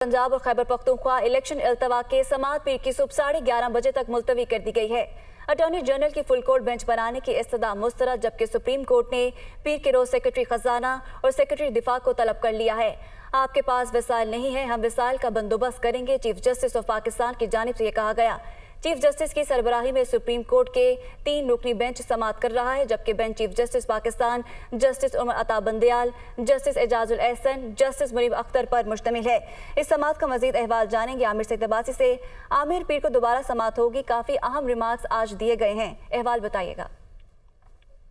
पंजाब और खैबर पख्तूनख्वा इलेक्शन अल्तवा के समाअत पीर की सुबह 11:30 बजे तक मुलतवी कर दी गई है। अटॉर्नी जनरल की फुल कोर्ट बेंच बनाने की इस्तदा मुस्तरद, जबकि सुप्रीम कोर्ट ने पीर के रोज सेक्रेटरी खजाना और सेक्रेटरी दिफा को तलब कर लिया है। आपके पास वसाइल नहीं है, हम वसाइल का बंदोबस्त करेंगे, चीफ जस्टिस ऑफ पाकिस्तान की जानिब से यह कहा गया। चीफ जस्टिस की सरबराही में सुप्रीम कोर्ट के 3 रुकनी बेंच समाअत कर रहा है, जबकि bench chief justice Pakistan justice Umar Ata Bandial, justice Ijazul Ahsan, justice Munib Akhtar पर मुश्तमिल है। इस समाअत का मजीद अहवाल जानेंगे आमिर सईद अब्बासी से। आमिर, पीर को दोबारा समाअत होगी, काफी अहम रिमार्क्स आज दिए गए हैं, अहवाल बताइएगा।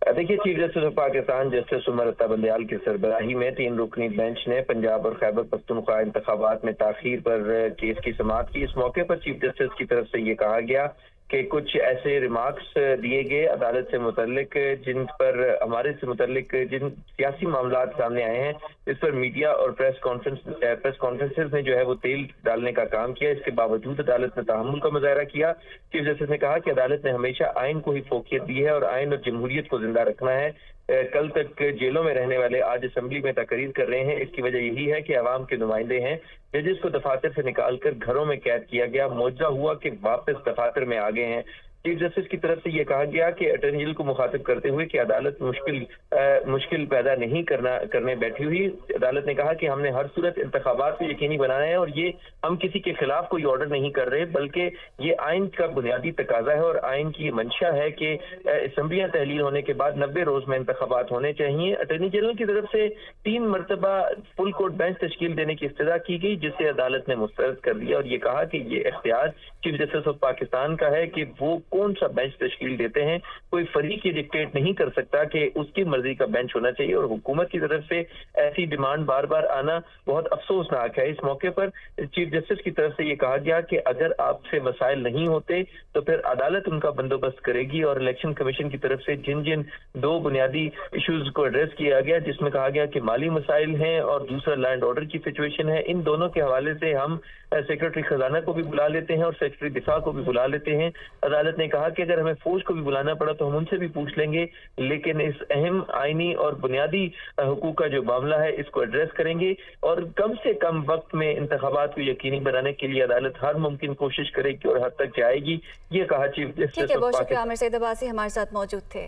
देखिए, chief justice of Pakistan justice Umar Ata Bandial की सरबराही में 3 रुकनी बेंच ने पंजाब और खैबर पख्तूनख्वा इंतखाबात में ताखीर पर केस की समाअत की। इस मौके पर चीफ जस्टिस की तरफ से ये कहा गया कि कुछ ऐसे रिमार्क्स दिए गए अदालत से मुतल्लिक जिन पर हमारे से मुतल्लिक जिन सियासी मामलात सामने आए हैं, इस पर मीडिया और प्रेस कॉन्फ्रेंसेस में जो है वो तेल डालने का काम किया। इसके बावजूद अदालत ने तहम्मुल का मुजाहरा किया। चीफ जस्टिस ने कहा कि अदालत ने हमेशा आइन को ही फोकियत दी है और आइन और जमहूरियत को जिंदा रखना है। कल तक जेलों में रहने वाले आज असेंबली में तकरीर कर रहे हैं। इसकी वजह यही है कि अवाम के नुमाइंदे हैं। जजेस को दफातर से निकालकर घरों में कैद किया गया, मौजूदा हुआ कि वापस दफातर में आ गए हैं। चीफ जस्टिस की तरफ से यह कहा गया कि अटॉर्नी जनरल को मुखातिब करते हुए कि अदालत मुश्किल पैदा नहीं करने बैठी हुई। अदालत ने कहा कि हमने हर सूरत इंतखाबात को यकीनी बनाना है और ये हम किसी के खिलाफ कोई ऑर्डर नहीं कर रहे, बल्कि ये आइन का बुनियादी तकाजा है और आइन की मंशा है कि असम्बलियां तहलील होने के बाद 90 रोज में इंतखाबात होने चाहिए। अटॉर्नी जनरल की तरफ से 3 मरतबा फुल कोर्ट बेंच तश्कील देने की इस्तदा की गई, जिसे अदालत ने मुस्तरद कर दिया और ये कहा कि ये इख्तियार चीफ जस्टिस ऑफ पाकिस्तान का है कि वो कौन सा बेंच तश्कील देते हैं। कोई फरीक ये डिक्टेट नहीं कर सकता कि उसकी मर्जी का बेंच होना चाहिए और हुकूमत की तरफ से ऐसी डिमांड बार बार आना बहुत अफसोसनाक है। इस मौके पर चीफ जस्टिस की तरफ से ये कहा गया कि अगर आपसे वसाइल नहीं होते तो फिर अदालत उनका बंदोबस्त करेगी और इलेक्शन कमीशन की तरफ से जिन 2 बुनियादी इश्यूज को एड्रेस किया गया, जिसमें कहा गया कि माली मसाइल हैं और दूसरा लैंड ऑर्डर की सिचुएशन है, इन दोनों के हवाले से हम सेक्रेटरी खजाना को भी बुला लेते हैं और सेक्रेटरी दिफा को भी बुला लेते हैं। अदालत ने कहा कि अगर हमें फौज को भी बुलाना पड़ा तो हम उनसे भी पूछ लेंगे, लेकिन इस अहम आईनी और बुनियादी हुकूक का जो मामला है इसको एड्रेस करेंगे और कम से कम वक्त में इंतखाबात को यकीनी बनाने के लिए अदालत हर मुमकिन कोशिश करेगी और हद तक जाएगी। ये कहा चीफ जस्टिस। बहुत शुक्रिया, आमिर सईद अब्बासी हमारे साथ मौजूद थे।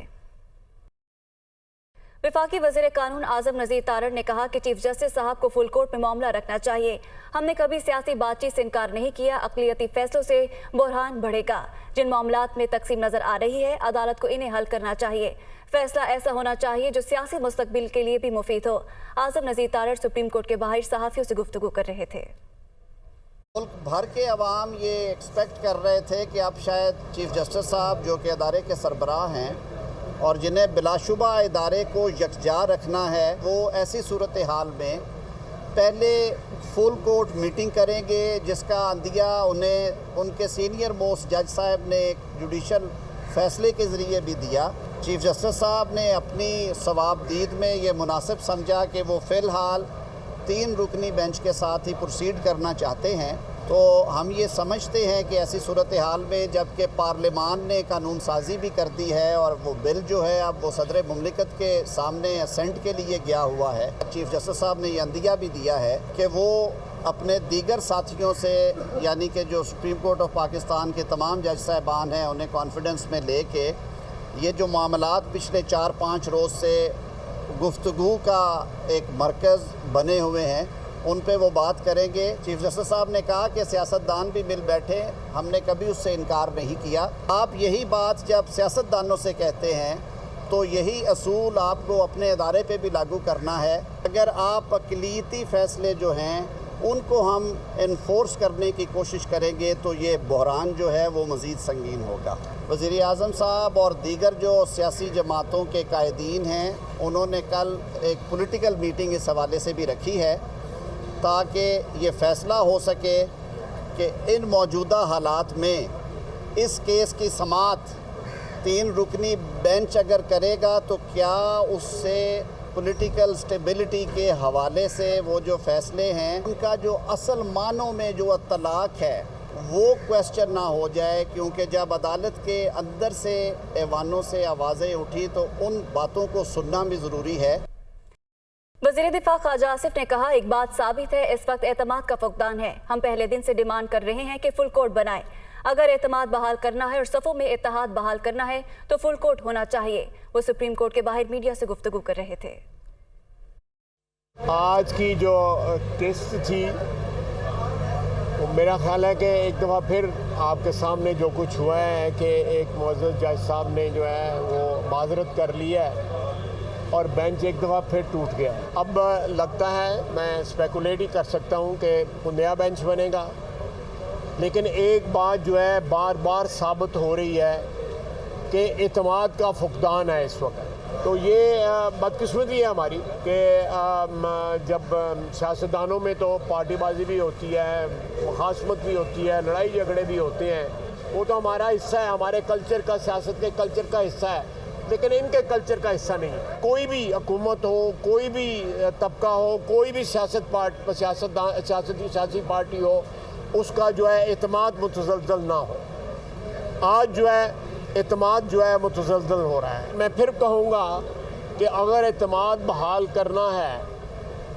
वफाकी वज़ीर कानून आजम नज़ीर तारड़ ने कहा कि चीफ जस्टिस साहब को फुल कोर्ट में मामला रखना चाहिए। हमने कभी सियासी बातचीत से इनकार नहीं किया, अक़लियती फैसलों से बुरहान बढ़ेगा। जिन मामलात में तकसीम नजर आ रही है, अदालत को इन्हें हल करना चाहिए। फैसला ऐसा होना चाहिए जो सियासी मुस्तकबिल के लिए भी मुफीद हो। आजम नज़ीर तारड़ सुप्रीम कोर्ट के बाहर सहाफ़ियों से गुफ्तगू कर रहे थे। मुल्क भर के अवाम ये एक्सपेक्ट कर रहे थे कि अब शायद चीफ जस्टिस साहब, जो कि अदारे के सरबराह हैं और जिन्हें बिलाशुबा इदारे को यकजा रखना है, वो ऐसी सूरत हाल में पहले फुल कोर्ट मीटिंग करेंगे, जिसका अंदिया उन्हें उनके सीनियर मोस्ट जज साहब ने एक जुडिशल फैसले के ज़रिए भी दिया। चीफ जस्टिस साहब ने अपनी सवाबदीद में ये मुनासिब समझा कि वो फ़िलहाल 3 रुकनी बेंच के साथ ही प्रोसीड करना चाहते हैं। तो हम ये समझते हैं कि ऐसी सूरत हाल में, जबकि पार्लिमान ने कानून साजी भी कर दी है और वो बिल जो है अब वो सदर मुमलिकत के सामने असेंट के लिए गया हुआ है, चीफ जस्टिस साहब ने ये अंदिया भी दिया है कि वो अपने दीगर साथियों से, यानी कि जो सुप्रीम कोर्ट ऑफ पाकिस्तान के तमाम जज साहबान हैं, उन्हें कॉन्फिडेंस में ले के ये जो मामलात पिछले 4-5 रोज़ से गुफ्तगू का एक मरकज़ बने हुए हैं, उन पे वो बात करेंगे। चीफ जस्टिस साहब ने कहा कि सियासतदान भी मिल बैठे, हमने कभी उससे इनकार नहीं किया। आप यही बात जब सियासतदानों से कहते हैं तो यही असूल आपको अपने अदारे पे भी लागू करना है। अगर आप अक़लियती फ़ैसले जो हैं उनको हम इन्फोर्स करने की कोशिश करेंगे तो ये बहरान जो है वो मज़ीद संगीन होगा। वज़ीर आज़म साहब और दीगर जो सियासी जमातों के कायदीन हैं, उन्होंने कल एक पॉलिटिकल मीटिंग इस हवाले से भी रखी है ताकि ये फ़ैसला हो सके कि इन मौजूदा हालात में इस केस की समाअत 3 रुकनी बेंच अगर करेगा तो क्या उससे पॉलिटिकल स्टेबिलिटी के हवाले से वो जो फ़ैसले हैं उनका जो असल मानों में जो अतलाक है वो क्वेश्चन ना हो जाए, क्योंकि जब अदालत के अंदर से ऐवानों से आवाज़ें उठी तो उन बातों को सुनना भी ज़रूरी है। वज़ीर दिफा ख्वाजा आसिफ ने कहा, एक बात साबित है, इस वक्त एतमाद का फुकदान है। हम पहले दिन से डिमांड कर रहे हैं कि फुल कोर्ट बनाए। अगर एतमाद बहाल करना है और सफ़ों में इत्तेहाद बहाल करना है तो फुल कोर्ट होना चाहिए। वो सुप्रीम कोर्ट के बाहर मीडिया से गुफ्तगू कर रहे थे। आज की जो टेस्ट थी तो मेरा ख्याल है कि एक दफ़ा फिर आपके सामने जो कुछ हुआ है कि एक मुअज़्ज़ज़ जज साहब ने जो है वो माज़रत कर लिया है और बेंच एक दफ़ा फिर टूट गया। अब लगता है, मैं स्पेकुलेट ही कर सकता हूँ कि कोई नया बेंच बनेगा, लेकिन एक बात जो है बार बार साबित हो रही है कि एतमाद का फुकदान है इस वक्त। तो ये बदकिस्मती है हमारी कि जब सियासतदानों में तो पार्टीबाजी भी होती है, मुखासमत भी होती है, लड़ाई झगड़े भी होते हैं, वो तो हमारा हिस्सा है, हमारे कल्चर का, सियासत के कल्चर का हिस्सा है, लेकिन इनके कल्चर का हिस्सा नहीं है। कोई भी हुकूमत हो, कोई भी तबका हो, कोई भी सियासी पार्टी हो, उसका जो है एतमाद मुतज़लज़ल ना हो। आज जो है एतमाद जो है मुतज़लज़ल हो रहा है। मैं फिर कहूँगा कि अगर एतमाद बहाल करना है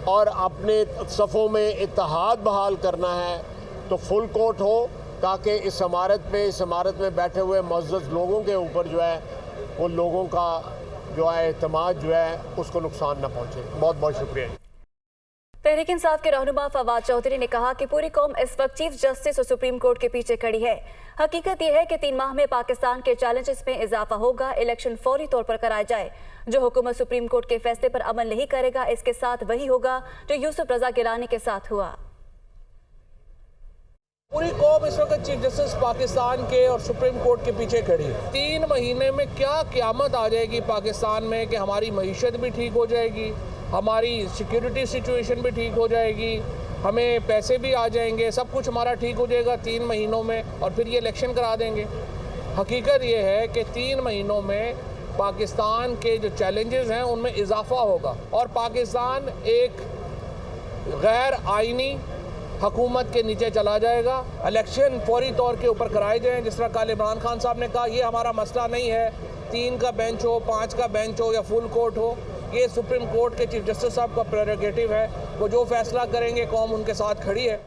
और अपने सफ़ों में इत्तेहाद बहाल करना है तो फुल कोर्ट हो, ताकि इस इमारत में बैठे हुए मुअज़्ज़ज़ लोगों के ऊपर जो है वो लोगों का जो है एतमाद जो है उसको नुकसान न पहुँचे। बहुत बहुत शुक्रिया। तहरीक इंसाफ के रहनुमा फवाद चौधरी ने कहा कि पूरी कौम इस वक्त चीफ जस्टिस और सुप्रीम कोर्ट के पीछे खड़ी है। हकीकत यह है कि 3 माह में पाकिस्तान के चैलेंजेस में इजाफा होगा। इलेक्शन फौरी तौर पर कराए जाए। जो हुकूमत सुप्रीम कोर्ट के फैसले पर अमल नहीं करेगा, इसके साथ वही होगा जो यूसुफ रजा गिलानी के साथ हुआ। पूरी कौम इस वक्त चीफ जस्टिस पाकिस्तान के और सुप्रीम कोर्ट के पीछे खड़ी है। 3 महीने में क्या क़यामत आ जाएगी पाकिस्तान में कि हमारी मईशत भी ठीक हो जाएगी, हमारी सिक्योरिटी सिचुएशन भी ठीक हो जाएगी, हमें पैसे भी आ जाएंगे, सब कुछ हमारा ठीक हो जाएगा 3 महीनों में, और फिर ये इलेक्शन करा देंगे। हकीकत ये है कि 3 महीनों में पाकिस्तान के जो चैलेंजेस हैं उनमें इजाफा होगा और पाकिस्तान एक गैर आइनी हुकूमत के नीचे चला जाएगा। इलेक्शन फौरी तौर के ऊपर कराए जाएँ। जिस तरह कल इमरान खान साहब ने कहा, ये हमारा मसला नहीं है 3 का बेंच हो, 5 का बेंच हो या फुल कोर्ट हो, ये सुप्रीम कोर्ट के चीफ जस्टिस साहब का प्रेरोगेटिव है। वो जो फैसला करेंगे कौम उनके साथ खड़ी है।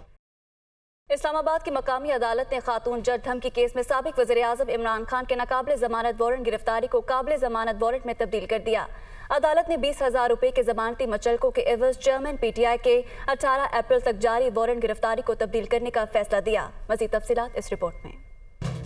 इस्लामाबाद की मकामी अदालत ने खातून जज धमकी केस में साबिक वज़ीर आज़म इमरान खान के नाकाबिल ज़मानत वारंट गिरफ्तारी को काबिल ज़मानत वारंट में तब्दील कर दिया। अदालत ने 20,000 रुपए के ज़मानती मचलकों के एवज चेयरमैन PTI के 18 अप्रैल तक जारी वारंट गिरफ्तारी को तब्दील करने का फैसला दिया। मज़ीद तफसीलात इस रिपोर्ट में।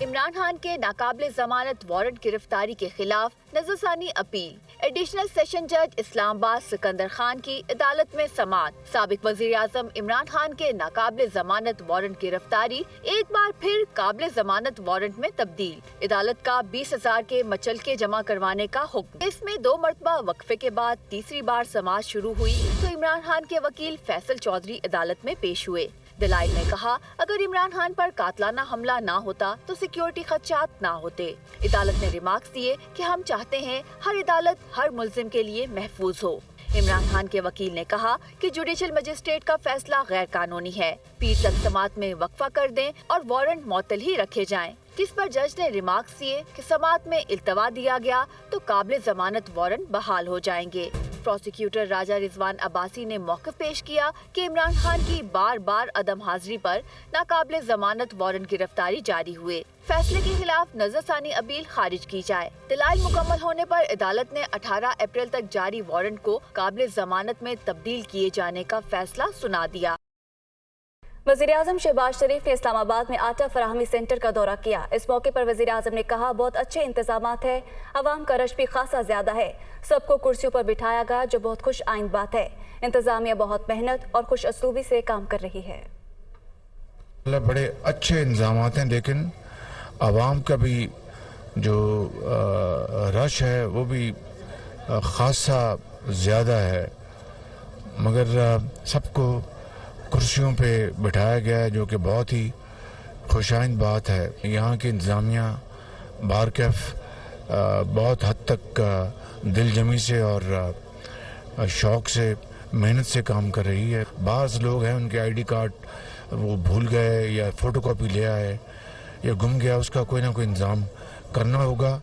इमरान खान के नाकाबिल जमानत वारंट गिरफ्तारी के खिलाफ नजरसानी अपील। एडिशनल सेशन जज इस्लामाबाद सिकंदर खान की अदालत में समाअत। साबिक वजीर आजम इमरान खान के नाकाबिल जमानत वारंट गिरफ्तारी एक बार फिर काबिल जमानत वारंट में तब्दील। अदालत का 20,000 के मचलके जमा करवाने का हुक्म। इसमें 2 मरतबा वक्फे के बाद तीसरी बार समाअत शुरू हुई तो इमरान खान के वकील फैसल चौधरी अदालत में पेश हुए। दलाइल ने कहा, अगर इमरान खान पर कातलाना हमला ना होता तो सिक्योरिटी खदशात ना होते। अदालत ने रिमार्क्स दिए कि हम चाहते हैं हर अदालत हर मुल्जिम के लिए महफूज हो। इमरान खान के वकील ने कहा कि जुडिशल मजिस्ट्रेट का फैसला गैर कानूनी है, पीर तक समाअत में वक्फा कर दें और वारंट मुअत्तल ही रखे जाएं। जिस पर जज ने रिमार्क्स दिए कि समाअत में इल्तवा दिया गया तो काबिल जमानत वारंट बहाल हो जाएंगे। प्रोसिक्यूटर राजा रिजवान अब्बासी ने मौक़िफ़ पेश किया कि इमरान खान की बार बार अदम हाजिरी पर नाकाबिल जमानत वारंट गिरफ्तारी जारी हुए। फैसले के खिलाफ नजरसानी अपील खारिज की जाए। दलाइल मुकम्मल होने पर अदालत ने 18 अप्रैल तक जारी वारंट को काबिल जमानत में तब्दील किए जाने का फैसला सुना दिया। वज़ीर आज़म शहबाज शरीफ ने इस्लामाबाद में आटा फराहमी सेंटर का दौरा किया। इस मौके पर वज़ीर आज़म ने कहा, बहुत अच्छे इंतजामात है, अवाम का रश भी खासा ज्यादा है, सबको कुर्सियों पर बिठाया गया जो बहुत खुश आइंद बात है। इंतजामिया बहुत मेहनत और खुश असलूबी से काम कर रही है। बड़े अच्छे इंतजामात हैं, लेकिन आवाम का भी जो रश है वो भी खासा ज़्यादा है, मगर सबको कुर्सियों पे बिठाया गया है जो कि बहुत ही खुशाइंद बात है। यहाँ की इंतज़ामिया बारकैफ बहुत हद तक दिलजमी से और शौक़ से मेहनत से काम कर रही है। बाज़ लोग हैं उनके ID कार्ड वो भूल गए या फ़ोटोकॉपी ले आए या गुम गया, उसका कोई ना कोई इंतज़ाम करना होगा।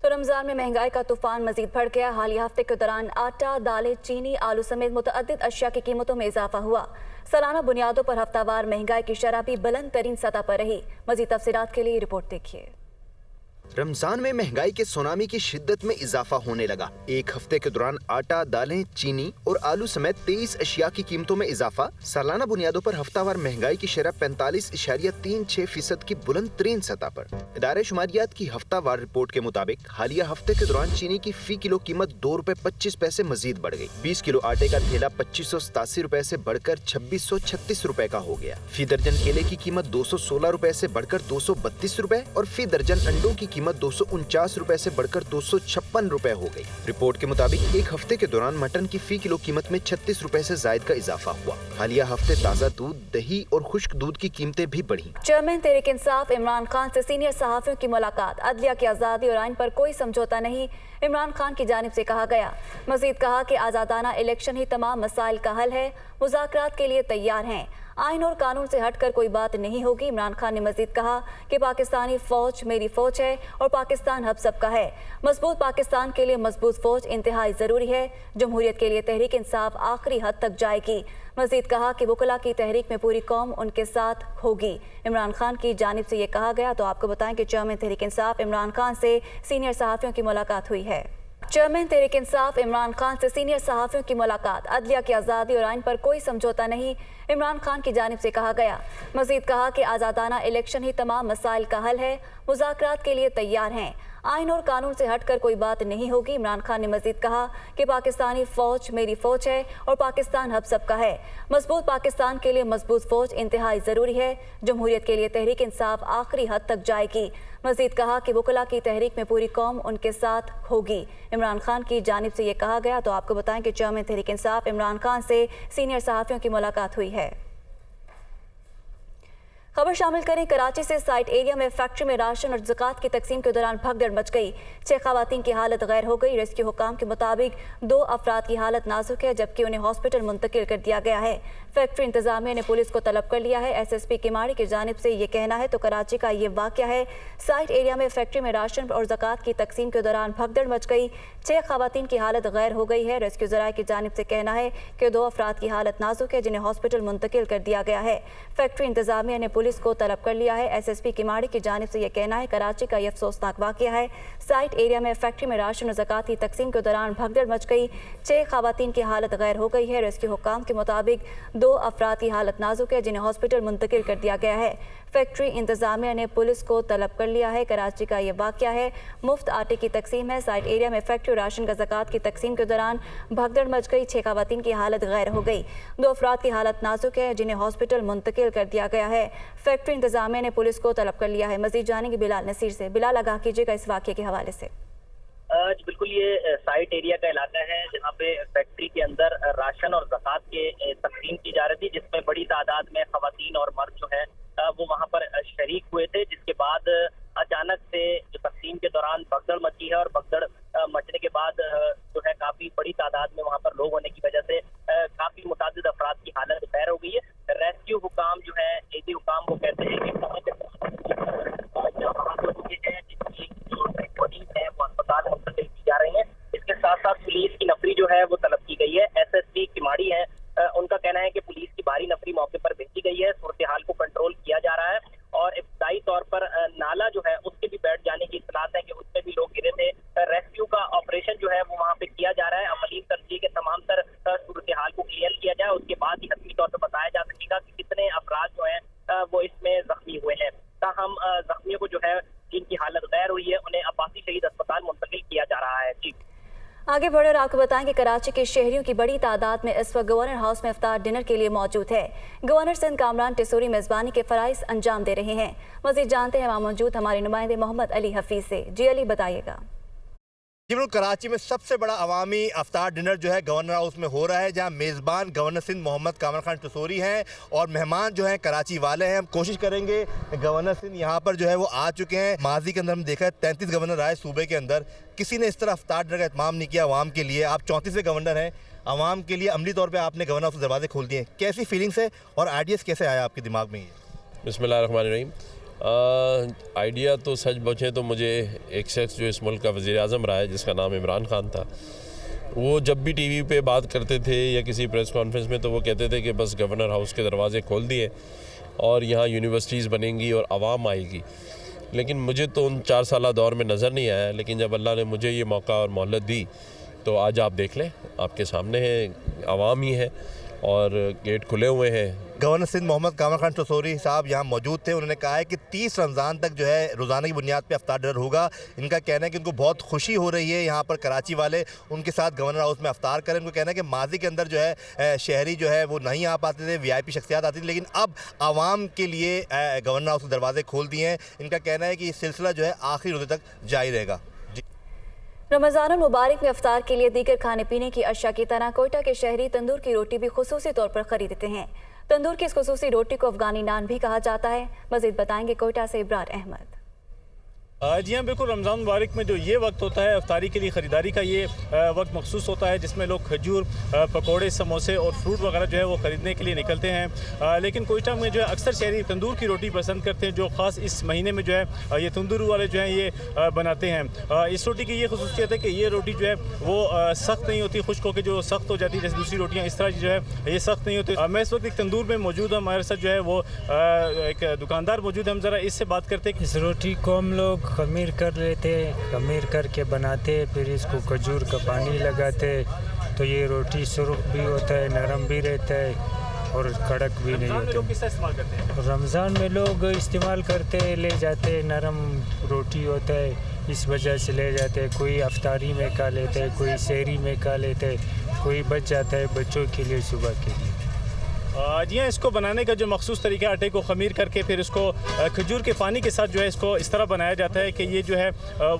तो रमजान में महंगाई का तूफान मजीद बढ़ गया। हालिया हफ्ते के दौरान आटा, दालें, चीनी, आलू समेत मुतअद्दिद अशिया की कीमतों में इजाफा हुआ। सालाना बुनियादों पर हफ्तावार महंगाई की शरह भी बुलंद तरीन सतह पर रही। मजीद तफसीलात के लिए रिपोर्ट देखिए। रमजान में महंगाई के सुनामी की शिद्दत में इजाफा होने लगा। एक हफ्ते के दौरान आटा, दालें, चीनी और आलू समेत 23 अशिया की कीमतों में इजाफा। सालाना बुनियादों पर हफ्तावार महंगाई की शरह 45.36% की बुलंद तरीन सतह पर। इदारे शुमारियात की हफ्तावार रिपोर्ट के मुताबिक हालिया हफ्ते के दौरान चीनी की फी किलो कीमत 2 रुपए 25 पैसे मजीद बढ़ गई। 20 किलो आटे का थैला 2587 रुपए से बढ़कर 2636 रुपए का हो गया। फी दर्जन केले की कीमत 216 रुपए से बढ़कर 232 रुपए और फी दर्जन अंडों की कीमत 249 रुपए से बढ़कर 256 रुपए हो गई। रिपोर्ट के मुताबिक एक हफ्ते के दौरान मटन की फी किलो कीमत में 36 रुपए से जायद का इजाफा हुआ। हालिया हफ्ते ताज़ा दूध, दही और खुश्क दूध की कीमतें भी बढ़ी। चेयरमैन तहरीक इंसाफ इमरान खान से सीनियर सहाफियों की मुलाकात। अदलिया की आज़ादी और आइन पर कोई समझौता नहीं, इमरान खान की जानिब से कहा गया। मजीद कहा कि आज़ादाना इलेक्शन ही तमाम मसाइल का हल है, मुज़ाकरात के लिए तैयार हैं। आइन और कानून से हटकर कोई बात नहीं होगी। इमरान खान ने मजीद कहा कि पाकिस्तानी फौज मेरी फौज है और पाकिस्तान हम सबका है। मजबूत पाकिस्तान के लिए मजबूत फौज इंतहाई ज़रूरी है। जमहूरियत के लिए तहरीक इंसाफ आखिरी हद तक जाएगी। मजीद कहा कि वकला की तहरीक में पूरी कौम उनके साथ होगी। इमरान खान की जानिब से ये कहा गया। तो आपको बताएं कि चेयरमैन तहरीक इंसाफ इमरान खान से सीनियर सहाफ़ियों की मुलाकात हुई है। चेयरमैन तहरीक इंसाफ इमरान खान से सीनियर सहाफ़ियों की मुलाकात। अदलिया की आज़ादी और आइन पर कोई समझौता नहीं, इमरान खान की जानिब से कहा गया। मजीद कहा कि आज़ादाना इलेक्शन ही तमाम मसाइल का हल है, मुज़ाकरात के लिए तैयार हैं। आइन और कानून से हटकर कोई बात नहीं होगी। इमरान खान ने मजीद कहा कि पाकिस्तानी फौज मेरी फौज है और पाकिस्तान हम सबका है। मजबूत पाकिस्तान के लिए मजबूत फौज इंतहाई ज़रूरी है। जमहूरियत के लिए तहरीक इंसाफ आखिरी हद तक जाएगी। मजीद कहा कि वकला की तहरीक में पूरी कौम उनके साथ होगी। इमरान खान की जानिब से ये कहा गया। तो आपको बताएं कि चेयरमैन तहरीक इंसाफ इमरान खान से सीनियर सहाफ़ियों की मुलाकात हुई है। खबर शामिल करें, कराची से साइट एरिया में फैक्ट्री में राशन और ज़कात की तकसीम के दौरान भगदड़ मच गई। 6 ख़वातीन की हालत गैर हो गई। रेस्क्यू हुकाम के मुताबिक 2 अफराद की हालत नाजुक है, जबकि उन्हें हॉस्पिटल मुंतकिल कर दिया गया है। फैक्ट्री इंतजामिया ने पुलिस को तलब कर लिया है। SSP किमाड़ी की जानिब से ये कहना है। तो कराची का ये वाक़या है। साइट एरिया में फैक्ट्री में राशन और ज़कात की तकसीम के दौरान भगदड़ मच गई। 6 ख़वातीन की हालत गैर हो गई है। रेस्क्यू ज़राए की जानिब से कहना है कि 2 अफराद की हालत नाजुक है, जिन्हें हॉस्पिटल मुंतकिल कर दिया गया है। फैक्ट्री इंतजामिया ने पुलिस को तलब कर लिया है। SSP किमाड़ी की जानिब से यह कहना है, कराची का यह अफसोसनाक वाक़या है। साइट एरिया में फैक्ट्री में राशन और ज़कात की तकसीम के दौरान भगदड़ मच गई। 6 ख़वातीन की हालत गैर हो गई है। रेस्क्यू हुकाम के मुताबिक 2 अफराद की हालत नाजुक है, जिन्हें हॉस्पिटल मुंतकिल कर दिया गया है। फैक्ट्री इंतजामिया ने पुलिस को तलब कर लिया है। कराची का ये वाक़या है। मुफ्त आटे की तकसीम है। साइट एरिया में फैक्ट्री राशन का ज़कात की तकसीम के दौरान भगदड़ मच गई। 6 ख़वातीन की हालत गैर हो गई। 2 अफराद की हालत नाजुक है, जिन्हें हॉस्पिटल मुंतकिल कर दिया गया है। फैक्ट्री इंतजामिया ने पुलिस को तलब कर लिया है। मज़ीद जानेंगे बिलाल नसीर से। बिलाल, आगाह कीजिएगा इस वाक़े के हवाले से। बिल्कुल, ये साइट एरिया का इलाका है जहाँ पे फैक्ट्री के अंदर राशन और ज़कात के तकसीम की जा रही थी, जिसमें बड़ी तादाद में ख़वातीन और मर्द जो है वो वहाँ पर शरीक हुए थे। जिसके बाद अचानक से जो तकसीम के दौरान भगदड़ मची है और भगदड़ मचने के बाद जो है काफ़ी बड़ी तादाद में वहाँ पर लोग होने की वजह से काफ़ी मुतादिद अफराद की हालत गैर हो गई है। रेस्क्यू हुकाम जो है, एडी हुकाम वो कहते हैं कि अस्पताल मुंतकिल की जा रही है। इसके साथ साथ पुलिस की नफरी जो है वो तलब की गई है। SSP किमाड़ी है, उनका कहना है कि पुलिस की भारी नफरी मौके पर भेजी गई है। सूरत हाल को कंट्रोल किया जा रहा है और इब्तदाई तौर पर नाला जो है उसके भी बैठ जाने की इत्तलात है कि उसमें भी लोग गिरे थे। रेस्क्यू का ऑपरेशन जो है वो वहाँ पे किया जा रहा है। अमली तरजीह के तमाम तर सूरत हाल को क्लियर किया जाए, उसके बाद ही हतमी तौर पर बताया जा सकेगा कि कितने अफराद जो है वो इसमें जख्मी हुए हैं। ताहम जख्मियों को जो है जिनकी हालत गैर हुई है उन्हें अब्बासी शहीद अस्पताल मुंतकिल किया जा रहा है। जी आगे बढ़कर आपको बताएं कि कराची के शहरियों की बड़ी तादाद में इस वक्त गवर्नर हाउस में इफ्तार डिनर के लिए मौजूद है। गवर्नर सिंध कामरान टिसूरी मेज़बानी के फ़राइज़ अंजाम दे रहे हैं। मज़ीद जानते हैं वहाँ मौजूद हमारे नुमाइंदे मोहम्मद अली हफीज़ से। जी अली, बताइएगा। जी बिल्कुल, कराची में सबसे बड़ा अवामी अफ्तार डिनर जो है गवर्नर हाउस में हो रहा है, जहां मेज़बान गवर्नर सिंध मोहम्मद कामरान खान टिसूरी हैं और मेहमान जो हैं कराची वाले हैं। हम कोशिश करेंगे, गवर्नर सिंध यहाँ पर जो है वो आ चुके हैं। माजी के अंदर हम देखा है 33 गवर्नर आए सूबे के अंदर, किसी ने इस तरह अफ्तार डिनर का इत्माम नहीं किया अवाम के लिए। आप 34वें गवर्नर हैं, अवाम के लिए अमली तौर पर आपने गवर्नर हाउस के दरवाजे खोल दिए। कैसी फीलिंग्स है और आइडियाज़ कैसे आया आपके दिमाग में? ये बिस्मिल्लाहिर्रहमानिर्रहीम। آئیڈیا تو سچ بچے تو مجھے ایک شخص جو اس ملک کا وزیر اعظم رہا ہے جس کا نام عمران خان تھا، وہ جب بھی ٹی وی پہ بات کرتے تھے یا کسی پریس کانفرنس میں تو وہ کہتے تھے کہ بس گورنر ہاؤس کے دروازے کھول دیے اور یہاں یونیورسٹیز بنیں گی اور عوام آئے گی. لیکن مجھے تو ان 4 سالہ دور میں نظر نہیں آیا، لیکن جب اللہ نے مجھے یہ موقع اور مہلت دی تو آج آپ دیکھ لیں، آپ کے سامنے ہے، عوام ہی ہے اور گیٹ کھلے ہوئے ہیں. گورنر سندھ محمد کامر خان ٹسوری صاحب یہاں موجود تھے. انہوں نے کہا ہے کہ 30 رمضان تک جو ہے روزانہ کی بنیاد پہ افطار ڈنر ہوگا. ان کا کہنا ہے کہ ان کو بہت خوشی ہو رہی ہے یہاں پر کراچی والے ان کے ساتھ گورنر ہاؤس میں افطار کریں. ان کو کہنا ہے کہ ماضی کے اندر جو ہے شہری جو ہے وہ نہیں آ پاتے تھے، VIP شخصیات آتی تھی، لیکن اب عوام کے لیے گورنر ہاؤس کے دروازے کھول دیے ہیں. ان کا کہنا ہے کہ یہ سلسلہ جو ہے آخری روزے تک جاری رہے گا. رمضان المبارک میں افطار کے لیے دیگر کھانے پینے کی اشیاء کی طرح کوئٹہ کے شہری تندور کی روٹی بھی خصوصی طور پر خریدتے ہیں. تندور کی اس خصوصی روٹی کو افغانی نان بھی کہا جاتا ہے. مزید بتائیں گے کوئٹہ سے ابرار احمد. جی ہاں بالکل، رمضان مبارک میں جو یہ وقت ہوتا ہے افطاری کے لیے خریداری کا، یہ وقت مخصوص ہوتا ہے جس میں لوگ کھجور، پکوڑے، سموسے اور فروٹ وغیرہ جو ہے وہ خریدنے کے لیے نکلتے ہیں. لیکن کوئٹہ میں جو ہے اکثر شہری تندور کی روٹی پسند کرتے ہیں، جو خاص اس مہینے میں جو ہے یہ تندور والے جو ہیں یہ بناتے ہیں. اس روٹی کی یہ خصوصیت ہے کہ یہ روٹی جو ہے وہ سخت نہیں ہوتی، خشک ہو کے جو سخت ہو جاتی ہے جیسے دوسری روٹیاں، اس طرح جو ہے یہ سخت نہیں ہوتی. میں اس وقت ایک تندور میں موجود ہوں، ہمارے ساتھ جو ہے وہ ایک دکاندار موجود ہے. ہم ذرا اس سے بات کرتے ہیں. اس روٹی کو ہم لوگ خمیر کر لیتے، خمیر کر کے بناتے، پھر اس کو کھجور کا پانی لگاتے تو یہ روٹی سرخ بھی ہوتا ہے، نرم بھی رہتا ہے اور کڑک بھی نہیں ہوتا. رمضان میں لوگ استعمال کرتے، لے جاتے، نرم روٹی ہوتا ہے اس وجہ سے لے جاتے. کوئی افطاری میں کھا لیتے ہے، کوئی سحری میں کھا لیتے ہے، کوئی بچ جاتا ہے بچوں کے لیے صبح کے لیے. جی ہاں، اس کو بنانے کا جو مخصوص طریقہ، آٹے کو خمیر کر کے پھر اس کو کھجور کے پانی کے ساتھ جو ہے اس کو اس طرح بنایا جاتا ہے کہ یہ جو ہے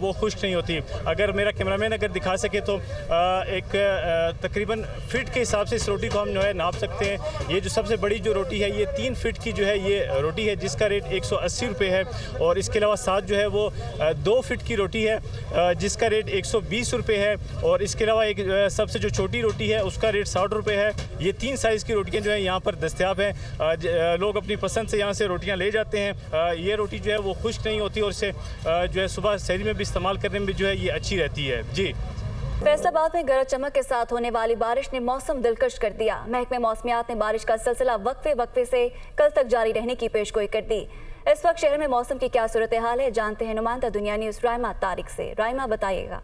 وہ خشک نہیں ہوتی. اگر میرا کیمرامین اگر دکھا سکے تو ایک تقریباً فٹ کے حساب سے اس روٹی کو ہم جو ہے ناپ سکتے ہیں. یہ جو سب سے بڑی جو روٹی ہے یہ 3 فٹ کی جو ہے یہ روٹی ہے جس کا ریٹ 180 روپے ہے. اور اس کے علاوہ ساتھ جو ہے وہ 2 فٹ کی روٹی ہے جس کا ریٹ 120 روپے ہے. اور اس کے علاوہ ایک سب سے جو چھوٹی روٹی ہے اس کا ریٹ 60 روپے ہے. یہ 3 سائز کی روٹیاں جو ہیں یہاں پر دستیاب ہیں. لوگ اپنی پسند سے یہاں سے روٹیاں لے جاتے ہیں. یہ روٹی جو ہے وہ خشک نہیں ہوتی اور اسے جو ہے صبح سحری میں بھی استعمال کرنے میں جو ہے یہ اچھی رہتی ہے. جی، فیصل آباد میں گرج چمک کے ساتھ ہونے والی بارش نے موسم دلکش کر دیا. محکمہ موسمیات نے بارش کا سلسلہ وقفے سے کل تک جاری رہنے کی پیشگوئی کر دی. اس وقت شہر میں موسم کی کیا صورتحال ہے، جانتے ہیں نمائندہ دنیا نیوز رائمہ طارق سے. رائمہ بتائیے گا.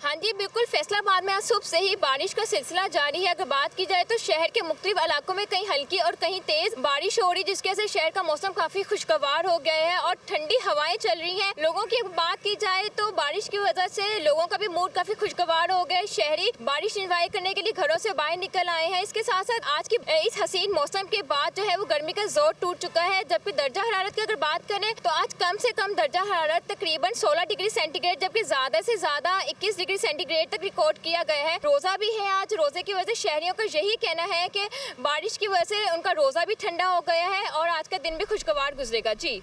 ہاں جی بالکل، فیصل آباد میں آج صبح سے ہی بارش کا سلسلہ جاری ہے. اگر بات کی جائے تو شہر کے مختلف علاقوں میں کہیں ہلکی اور کہیں تیز بارش ہو رہی، جس کی وجہ سے شہر کا موسم کافی خوشگوار ہو گیا ہے اور ٹھنڈی ہوائیں چل رہی ہیں. لوگوں کی بات کی جائے تو بارش کی وجہ سے لوگوں کا بھی موڈ کافی خوشگوار ہو گیا ہے. شہری بارش انجوائے کرنے کے لیے گھروں سے باہر نکل آئے ہیں. اس کے ساتھ ساتھ آج کی اس حسین موسم کے بعد جو ہے وہ گرمی کا زور ٹوٹ چکا ہے. جبکہ درجہ حرارت کی اگر بات کریں تو آج کم سے کم درجہ حرارت تقریباً 16 ڈگری سینٹی گریڈ، جبکہ زیادہ سے زیادہ 21 ڈگری سینٹی گریڈ تک ریکارڈ کیا گیا ہے. روزہ بھی ہے آج. روزے کی وجہ سے شہریوں کا یہی کہنا ہے کہ بارش کی وجہ سے ان کا روزہ بھی ٹھنڈا ہو گیا ہے اور آج کا دن بھی خوشگوار گزرے گا. جی